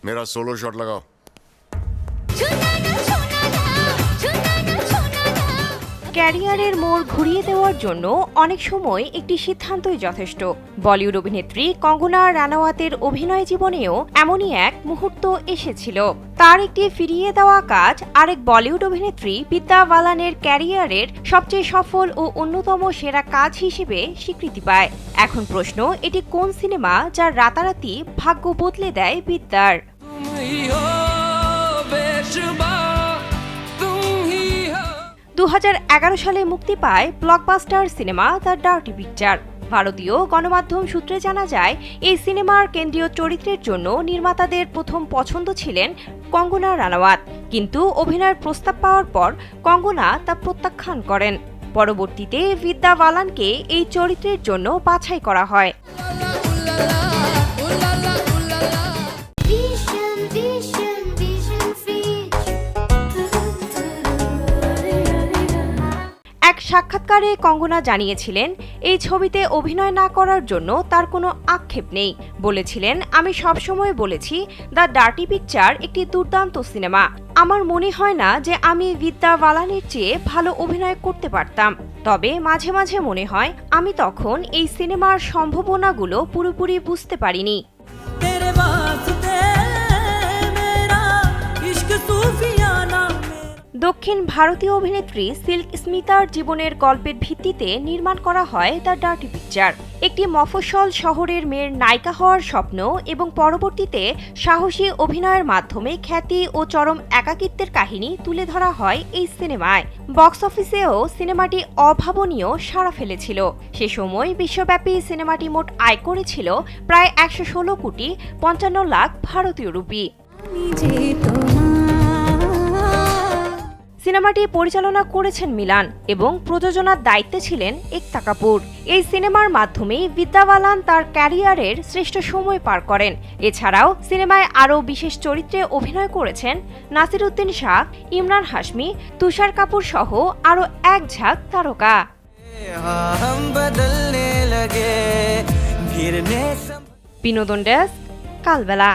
मेरा solo shot लगाओ। ক্যারিয়ারের মোড় ঘুরিয়ে দেওয়ার জন্য অনেক সময় একটি সিদ্ধান্তই যথেষ্ট। বলিউড অভিনেত্রী কঙ্গনা রানাওয়াতের অভিনয় জীবনেও এমনই এক মুহূর্ত এসেছিল। তার একটি ফিরিয়ে দেওয়া কাজ আরেক বলিউড অভিনেত্রী বিদ্যা বালানের ক্যারিয়ারের সবচেয়ে সফল ও অন্যতম সেরা কাজ হিসেবে স্বীকৃতি পায়। এখন প্রশ্ন, এটি কোন সিনেমা যার রাতারাতি ভাগ্য বদলে দেয় বিদ্যার? 2011 সালে মুক্তি পায় blockbuster cinema the dirty picture. ভারতীয় গণমাধ্যম সূত্রে জানা যায়, এই সিনেমার কেন্দ্রীয় চরিত্রের জন্য নির্মাতাদের প্রথম পছন্দ ছিলেন কঙ্গনা রানাওয়াত, কিন্তু অভিনয়ের প্রস্তাব পাওয়ার পর কঙ্গনা তা প্রত্যাখ্যান করেন। পরবর্তীতে বিদ্যা বালানকে এই চরিত্রের জন্য বাছাই করা হয়। এক সাক্ষাৎকারে কঙ্গনা জানিয়েছিলেন, এই ছবিতে অভিনয় না করার জন্য তার কোনো আক্ষেপ নেই। বলেছিলেন, আমি সবসময় বলেছি দ্য ডার্টি পিকচার একটি দুর্দান্ত সিনেমা। আমার মনে হয় না যে আমি বিদ্যা বালানের চেয়ে ভালো অভিনয় করতে পারতাম। তবে মাঝে মাঝে মনে হয় আমি তখন এই সিনেমার সম্ভাবনাগুলো পুরোপুরি বুঝতে পারিনি। দক্ষিণ ভারতীয় অভিনেত্রী সিল্ক স্মিতার জীবনের গল্পের ভিত্তিতে নির্মাণ করা হয় দ্য ডার্টি পিকচার। একটি মফস্বল শহরের মেয়ের নায়িকা হওয়ার স্বপ্ন এবং পরবর্তীতে সাহসী অভিনয়ের মাধ্যমে খ্যাতি ও চরম একাকিত্বের কাহিনী তুলে ধরা হয় এই সিনেমায়। বক্স অফিসেও সিনেমাটি অভাবনীয় সাড়া ফেলেছিল। সে সময় বিশ্বব্যাপী সিনেমাটি মোট আয় করেছিল প্রায় 116,55,00,000 ভারতীয় রুপি। সিনেমাটি পরিচালনা করেছেন মিলান এবং প্রযোজনার দায়িত্বে ছিলেন একতা কাপুর। এই সিনেমার মাধ্যমেই বিদ্যা বালান তার ক্যারিয়ারের শ্রেষ্ঠ সময় পার করেন। এছাড়াও সিনেমায় আরও বিশেষ চরিত্রে অভিনয় করেছেন নাসিরুদ্দিন শাহ, ইমরান হাশমি, তুষার কাপুর সহ আরও এক ঝাঁক তারকা। বিনোদন ডেস্ক, কালবেলা।